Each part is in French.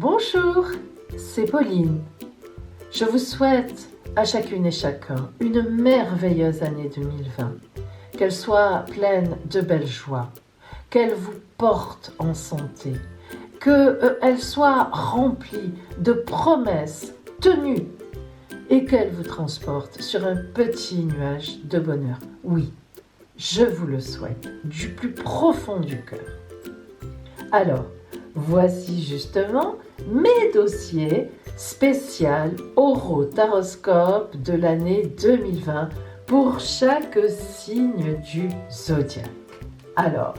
Bonjour, c'est Pauline. Je vous souhaite à chacune et chacun une merveilleuse année 2020. Qu'elle soit pleine de belles joies, qu'elle vous porte en santé, qu'elle soit remplie de promesses tenues et qu'elle vous transporte sur un petit nuage de bonheur. Oui, je vous le souhaite du plus profond du cœur. Alors, voici justement mes dossiers spécial Horotaroscope de l'année 2020 pour chaque signe du zodiaque. Alors,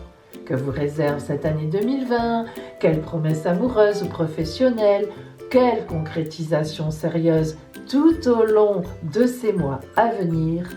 que vous réserve cette année 2020? Quelles promesses amoureuses ou professionnelles? Quelle concrétisation sérieuse tout au long de ces mois à venir?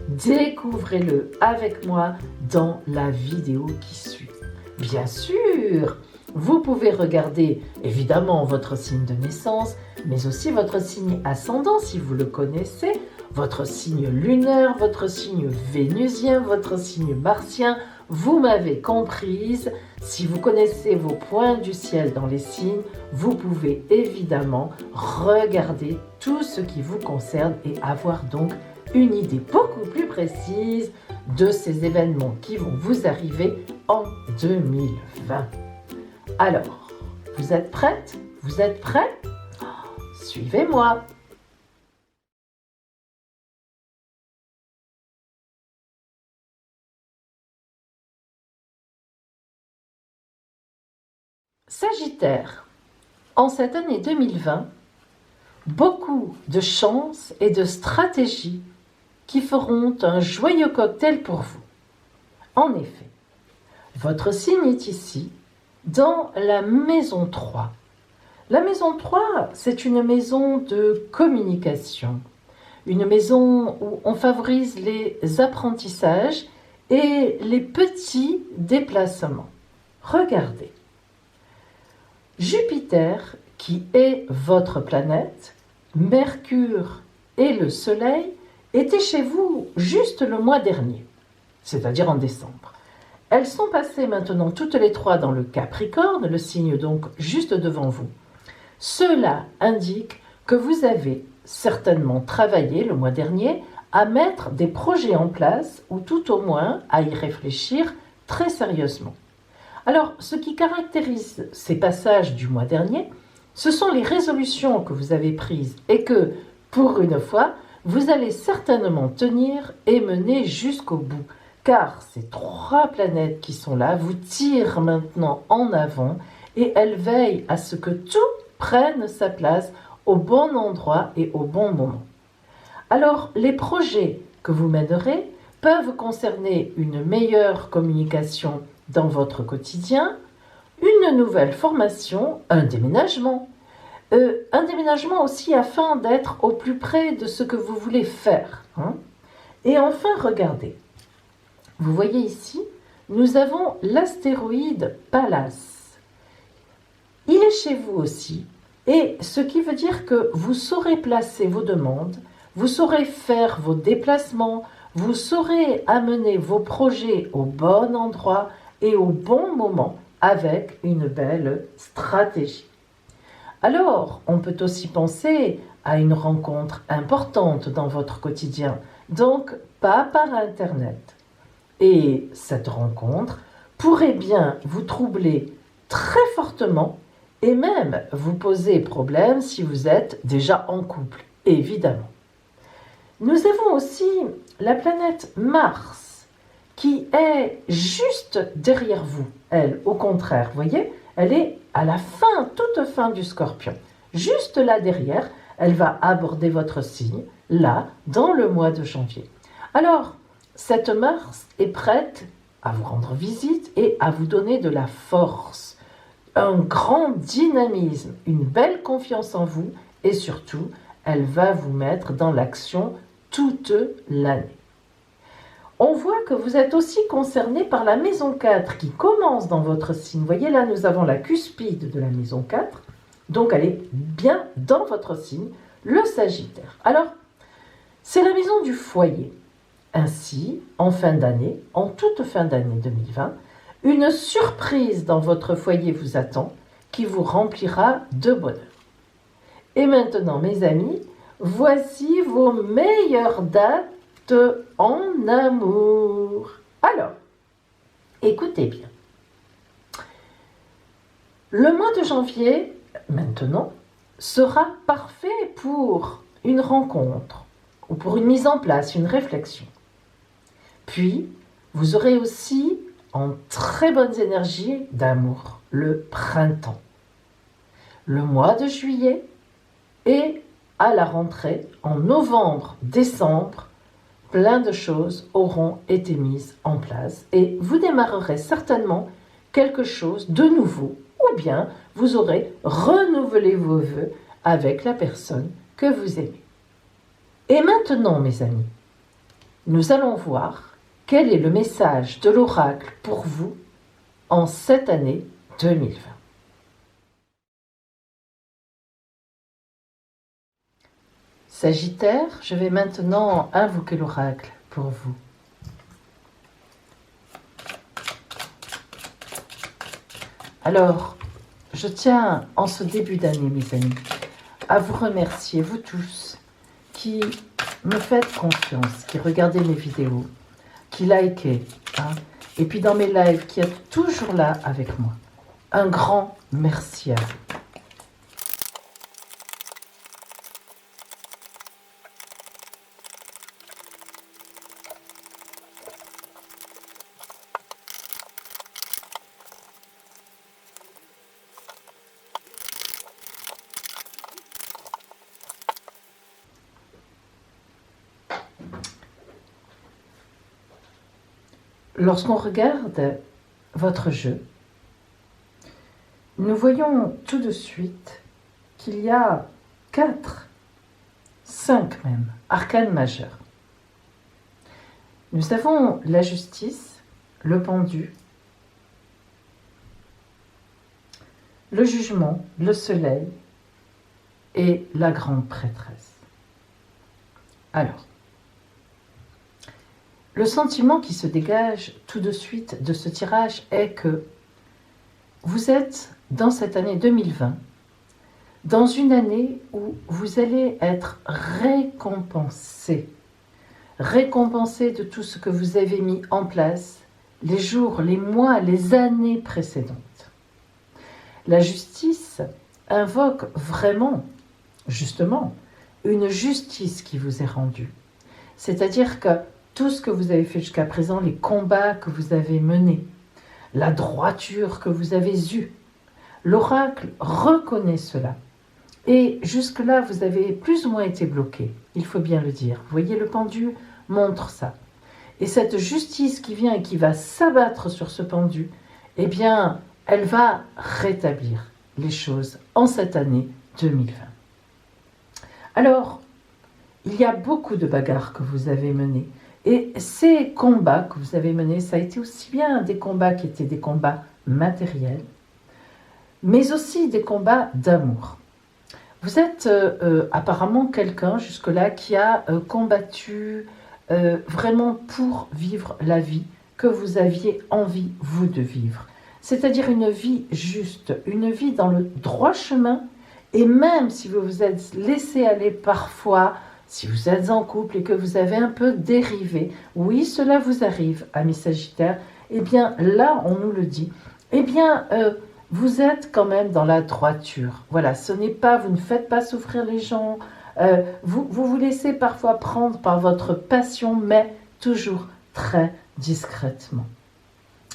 Découvrez-le avec moi dans la vidéo qui suit. Bien sûr, vous pouvez regarder évidemment votre signe de naissance, mais aussi votre signe ascendant si vous le connaissez, votre signe lunaire, votre signe vénusien, votre signe martien. Vous m'avez comprise. Si vous connaissez vos points du ciel dans les signes, vous pouvez évidemment regarder tout ce qui vous concerne et avoir donc une idée beaucoup plus précise de ces événements qui vont vous arriver en 2020. Alors, vous êtes prête? Vous êtes prêts? Suivez-moi. Sagittaire, en cette année 2020, beaucoup de chance et de stratégies qui feront un joyeux cocktail pour vous. En effet, votre signe est ici, dans la maison 3. La maison 3, c'est une maison de communication, une maison où on favorise les apprentissages et les petits déplacements. Regardez. Jupiter, qui est votre planète, Mercure et le Soleil étaient chez vous juste le mois dernier, c'est-à-dire en décembre. Elles sont passées maintenant toutes les trois dans le Capricorne, le signe donc juste devant vous. Cela indique que vous avez certainement travaillé le mois dernier à mettre des projets en place ou tout au moins à y réfléchir très sérieusement. Alors, ce qui caractérise ces passages du mois dernier, ce sont les résolutions que vous avez prises et que, pour une fois, vous allez certainement tenir et mener jusqu'au bout. Car ces trois planètes qui sont là vous tirent maintenant en avant et elles veillent à ce que tout prenne sa place au bon endroit et au bon moment. Alors, les projets que vous mènerez peuvent concerner une meilleure communication dans votre quotidien, une nouvelle formation, un déménagement aussi afin d'être au plus près de ce que vous voulez faire. Et enfin, regardez, vous voyez ici, nous avons l'astéroïde Pallas. Il est chez vous aussi, et ce qui veut dire que vous saurez placer vos demandes, vous saurez faire vos déplacements, vous saurez amener vos projets au bon endroit et au bon moment avec une belle stratégie. Alors, on peut aussi penser à une rencontre importante dans votre quotidien, donc pas par Internet. Et cette rencontre pourrait bien vous troubler très fortement et même vous poser problème si vous êtes déjà en couple, évidemment. Nous avons aussi la planète Mars qui est juste derrière vous. Elle, au contraire, vous voyez, elle est à la fin, toute fin du Scorpion. Juste là derrière, elle va aborder votre signe, là, dans le mois de janvier. Alors, cette Mars est prête à vous rendre visite et à vous donner de la force, un grand dynamisme, une belle confiance en vous et surtout, elle va vous mettre dans l'action toute l'année. On voit que vous êtes aussi concerné par la maison 4 qui commence dans votre signe. Vous voyez là, nous avons la cuspide de la maison 4, donc elle est bien dans votre signe, le Sagittaire. Alors, c'est la maison du foyer. Ainsi, en fin d'année, en toute fin d'année 2020, une surprise dans votre foyer vous attend qui vous remplira de bonheur. Et maintenant, mes amis, voici vos meilleures dates en amour. Alors, écoutez bien. Le mois de janvier, maintenant, sera parfait pour une rencontre ou pour une mise en place, une réflexion. Puis, vous aurez aussi en très bonnes énergies d'amour le printemps. Le mois de juillet et à la rentrée, en novembre, décembre, plein de choses auront été mises en place et vous démarrerez certainement quelque chose de nouveau ou bien vous aurez renouvelé vos vœux avec la personne que vous aimez. Et maintenant, mes amis, nous allons voir quel est le message de l'oracle pour vous en cette année 2020. Sagittaire, je vais maintenant invoquer l'oracle pour vous. Alors, je tiens en ce début d'année, mes amis, à vous remercier, vous tous, qui me faites confiance, qui regardez mes vidéos, qui likez, et puis dans mes lives, qui êtes toujours là avec moi. Un grand merci à vous. Lorsqu'on regarde votre jeu, nous voyons tout de suite qu'il y a 4, 5 même, arcanes majeurs. Nous avons la justice, le pendu, le jugement, le soleil et la grande prêtresse. Alors, le sentiment qui se dégage tout de suite de ce tirage est que vous êtes dans cette année 2020, dans une année où vous allez être récompensé de tout ce que vous avez mis en place les jours, les mois, les années précédentes. La justice invoque vraiment, justement, une justice qui vous est rendue. C'est-à-dire que tout ce que vous avez fait jusqu'à présent, les combats que vous avez menés, la droiture que vous avez eue, l'oracle reconnaît cela. Et jusque-là, vous avez plus ou moins été bloqué, il faut bien le dire. Vous voyez, le pendu montre ça. Et cette justice qui vient et qui va s'abattre sur ce pendu, eh bien, elle va rétablir les choses en cette année 2020. Alors, il y a beaucoup de bagarres que vous avez menées. Et ces combats que vous avez menés, ça a été aussi bien des combats qui étaient des combats matériels, mais aussi des combats d'amour. Vous êtes apparemment quelqu'un jusque-là qui a combattu vraiment pour vivre la vie que vous aviez envie, vous, de vivre. C'est-à-dire une vie juste, une vie dans le droit chemin, et même si vous vous êtes laissé aller parfois, si vous êtes en couple et que vous avez un peu dérivé, oui, cela vous arrive, amis Sagittaires, eh bien là, on nous le dit, eh bien, vous êtes quand même dans la droiture. Voilà, ce n'est pas, vous ne faites pas souffrir les gens, vous vous laissez parfois prendre par votre passion, mais toujours très discrètement.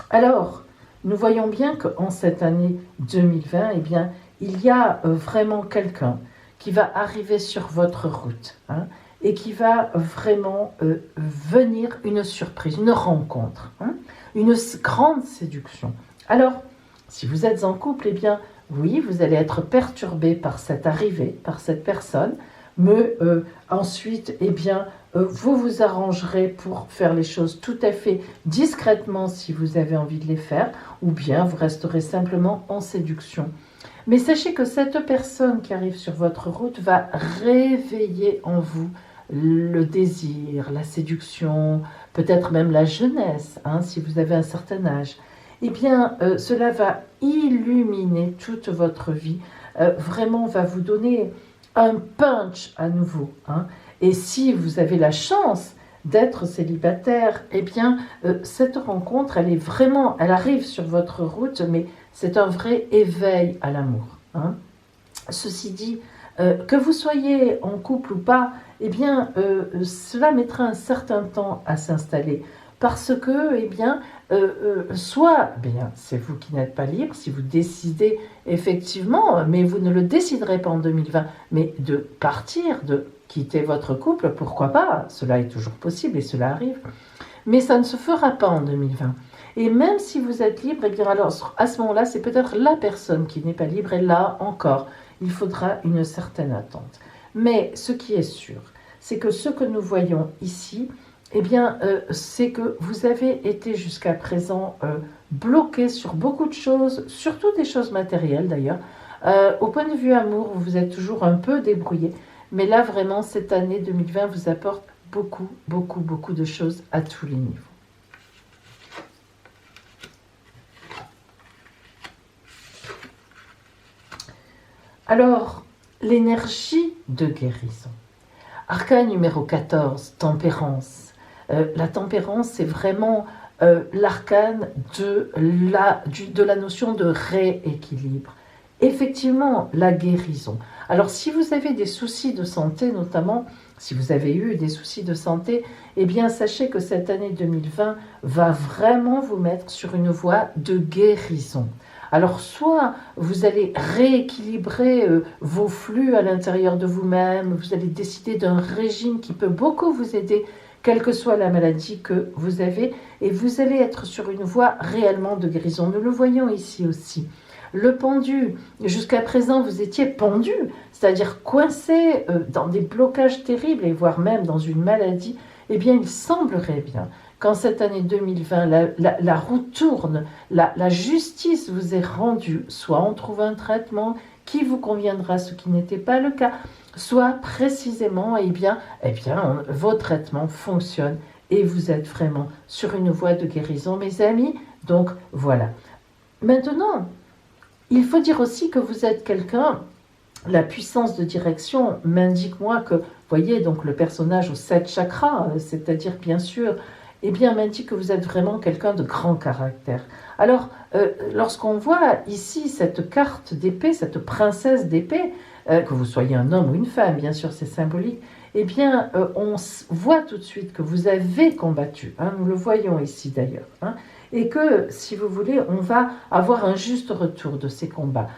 Alors, nous voyons bien qu'en cette année 2020, eh bien, il y a vraiment quelqu'un qui va arriver sur votre route et qui va vraiment venir une surprise, une rencontre, une grande séduction. Alors, si vous êtes en couple, eh bien, oui, vous allez être perturbé par cette arrivée, par cette personne, mais ensuite, eh bien, vous vous arrangerez pour faire les choses tout à fait discrètement si vous avez envie de les faire, ou bien vous resterez simplement en séduction. Mais sachez que cette personne qui arrive sur votre route va réveiller en vous le désir, la séduction, peut-être même la jeunesse, si vous avez un certain âge. eh bien, cela va illuminer toute votre vie, vraiment va vous donner un punch à nouveau, hein. Et si vous avez la chance d'être célibataire, eh bien, cette rencontre, elle arrive sur votre route, mais c'est un vrai éveil à l'amour, hein. Ceci dit, que vous soyez en couple ou pas, eh bien, cela mettra un certain temps à s'installer. Parce que, eh bien, soit, eh bien, c'est vous qui n'êtes pas libre, si vous décidez effectivement, mais vous ne le déciderez pas en 2020, mais de partir, de quitter votre couple, pourquoi pas, cela est toujours possible et cela arrive. Mais ça ne se fera pas en 2020. Et même si vous êtes libre, eh bien alors à ce moment-là, c'est peut-être la personne qui n'est pas libre, et là encore, il faudra une certaine attente. Mais ce qui est sûr, c'est que ce que nous voyons ici, eh bien, c'est que vous avez été jusqu'à présent bloqué sur beaucoup de choses, surtout des choses matérielles d'ailleurs. Au point de vue amour, vous vous êtes toujours un peu débrouillé, mais là vraiment, cette année 2020 vous apporte beaucoup, beaucoup, beaucoup de choses à tous les niveaux. Alors, l'énergie de guérison. Arcane numéro 14, tempérance. La tempérance, c'est vraiment l'arcane de la notion de rééquilibre. Effectivement, la guérison. Alors, si vous avez des soucis de santé, notamment, si vous avez eu des soucis de santé, eh bien, sachez que cette année 2020 va vraiment vous mettre sur une voie de guérison. Alors, soit vous allez rééquilibrer vos flux à l'intérieur de vous-même, vous allez décider d'un régime qui peut beaucoup vous aider, quelle que soit la maladie que vous avez, et vous allez être sur une voie réellement de guérison. Nous le voyons ici aussi. Le pendu, jusqu'à présent vous étiez pendu, c'est-à-dire coincé dans des blocages terribles et voire même dans une maladie, eh bien il semblerait bien qu'en cette année 2020, la roue tourne, la justice vous est rendue, soit on trouve un traitement qui vous conviendra, ce qui n'était pas le cas, soit précisément, vos traitements fonctionnent et vous êtes vraiment sur une voie de guérison, mes amis. Donc voilà. Maintenant, il faut dire aussi que vous êtes quelqu'un, la puissance de direction m'indique moi que, voyez donc le personnage aux 7 chakras, c'est-à-dire bien sûr, eh bien m'indique que vous êtes vraiment quelqu'un de grand caractère. Alors, lorsqu'on voit ici cette carte d'épée, cette princesse d'épée, que vous soyez un homme ou une femme, bien sûr c'est symbolique, eh bien on voit tout de suite que vous avez combattu, hein, nous le voyons ici d'ailleurs, hein, et que, si vous voulez, on va avoir un juste retour de ces combats.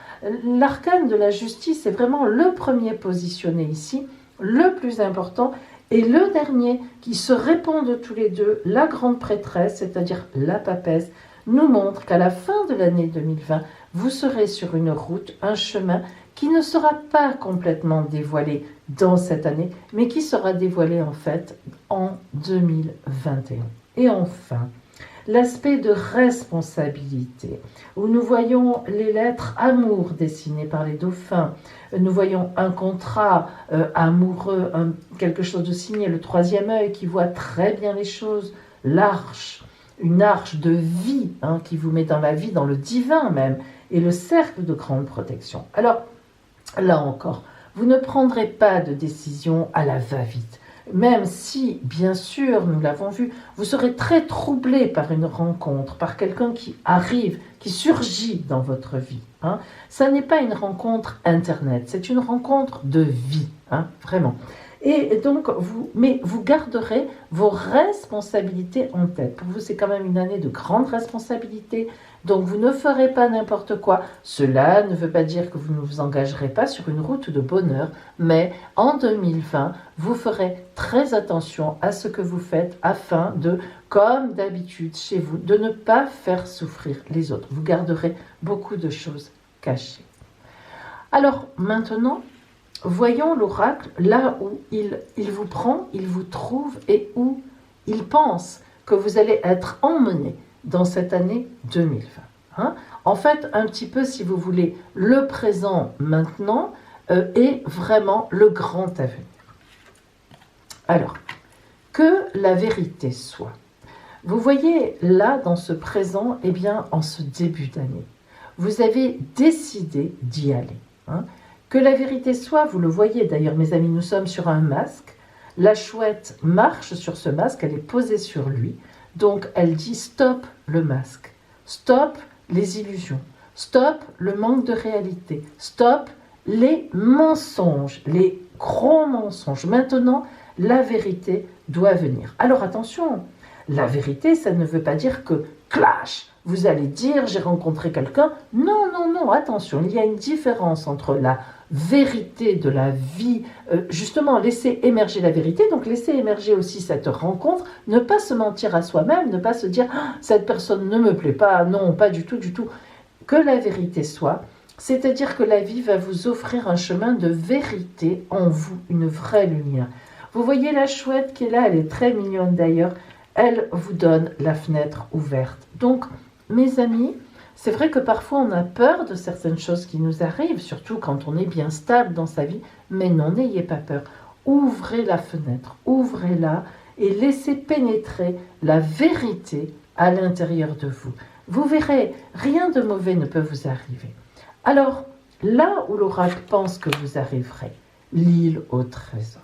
L'arcane de la justice est vraiment le premier positionné ici, le plus important, et le dernier qui se répondent tous les deux, la grande prêtresse, c'est-à-dire la papesse, nous montre qu'à la fin de l'année 2020, vous serez sur une route, un chemin qui ne sera pas complètement dévoilé dans cette année, mais qui sera dévoilé en fait en 2021. Et enfin, l'aspect de responsabilité, où nous voyons les lettres amour dessinées par les dauphins, nous voyons un contrat amoureux, quelque chose de signé, le troisième œil qui voit très bien les choses, l'arche, une arche de vie hein, qui vous met dans la vie, dans le divin même, et le cercle de grande protection. Alors, là encore, vous ne prendrez pas de décision à la va-vite. Même si, bien sûr, nous l'avons vu, vous serez très troublé par une rencontre, par quelqu'un qui arrive, qui surgit dans votre vie. Hein. Ça n'est pas une rencontre Internet, c'est une rencontre de vie, hein, vraiment. Et donc, mais vous garderez vos responsabilités en tête. Pour vous, c'est quand même une année de grande responsabilité. Donc, vous ne ferez pas n'importe quoi. Cela ne veut pas dire que vous ne vous engagerez pas sur une route de bonheur. Mais en 2020, vous ferez très attention à ce que vous faites afin de, comme d'habitude chez vous, de ne pas faire souffrir les autres. Vous garderez beaucoup de choses cachées. Alors, maintenant, voyons l'oracle là où il vous prend, il vous trouve et où il pense que vous allez être emmené dans cette année 2020. Hein. En fait, un petit peu, si vous voulez, le présent maintenant est vraiment le grand avenir. Alors, que la vérité soit. Vous voyez là, dans ce présent, eh bien, en ce début d'année, vous avez décidé d'y aller. Hein. Que la vérité soit, vous le voyez d'ailleurs, mes amis, nous sommes sur un masque. La chouette marche sur ce masque, elle est posée sur lui. Donc, elle dit stop le masque, stop les illusions, stop le manque de réalité, stop les mensonges, les gros mensonges. Maintenant, la vérité doit venir. Alors attention, la vérité, ça ne veut pas dire que clash, vous allez dire j'ai rencontré quelqu'un. Non, non, non, attention, il y a une différence entre la vérité de la vie, justement laisser émerger la vérité, donc laisser émerger aussi cette rencontre, ne pas se mentir à soi-même, ne pas se dire ah, cette personne ne me plaît pas, non, pas du tout, du tout. Que la vérité soit, c'est-à-dire que la vie va vous offrir un chemin de vérité en vous, une vraie lumière. Vous voyez la chouette qui est là, elle est très mignonne d'ailleurs, elle vous donne la fenêtre ouverte. Donc, mes amis, c'est vrai que parfois on a peur de certaines choses qui nous arrivent, surtout quand on est bien stable dans sa vie, mais non, n'ayez pas peur. Ouvrez la fenêtre, ouvrez-la et laissez pénétrer la vérité à l'intérieur de vous. Vous verrez, rien de mauvais ne peut vous arriver. Alors, là où l'oracle pense que vous arriverez, l'île au trésor.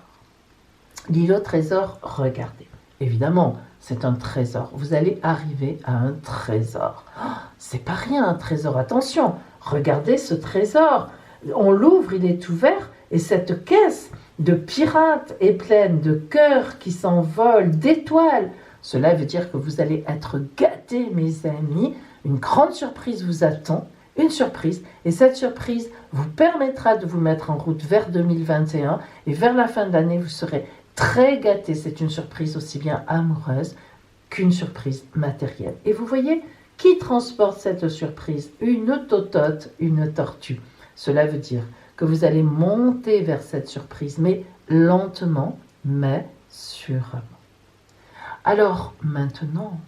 L'île au trésor, regardez. Évidemment, c'est un trésor. Vous allez arriver à un trésor. Oh, c'est pas rien un trésor, attention. Regardez ce trésor. On l'ouvre, il est ouvert et cette caisse de pirates est pleine de cœurs qui s'envolent, d'étoiles. Cela veut dire que vous allez être gâtés, mes amis. Une grande surprise vous attend. Une surprise. Et cette surprise vous permettra de vous mettre en route vers 2021. Et vers la fin de l'année, vous serez très gâté. C'est une surprise aussi bien amoureuse qu'une surprise matérielle. Et vous voyez, qui transporte cette surprise? Une totote, une tortue. Cela veut dire que vous allez monter vers cette surprise, mais lentement, mais sûrement. Alors maintenant,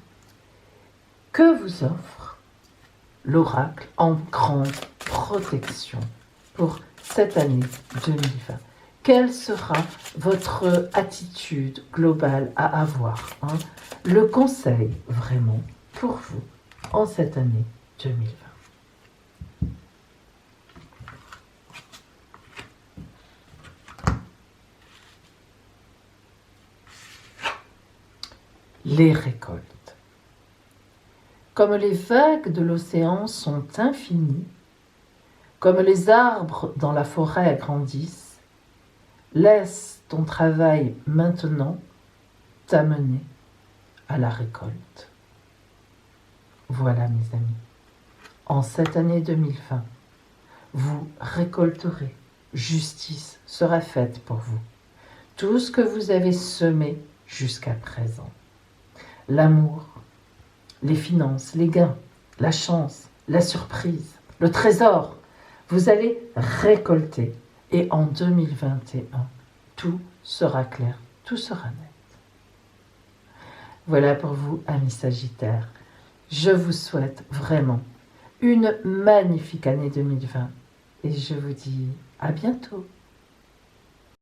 que vous offre l'oracle en grande protection pour cette année 2020? Quelle sera votre attitude globale à avoir, hein? Le conseil vraiment pour vous en cette année 2020. Les récoltes. Comme les vagues de l'océan sont infinies, comme les arbres dans la forêt grandissent, laisse ton travail maintenant t'amener à la récolte. Voilà mes amis, en cette année 2020, vous récolterez, justice sera faite pour vous. Tout ce que vous avez semé jusqu'à présent. L'amour, les finances, les gains, la chance, la surprise, le trésor, vous allez récolter. Et en 2021, tout sera clair, tout sera net. Voilà pour vous, amis Sagittaires. Je vous souhaite vraiment une magnifique année 2020 et je vous dis à bientôt.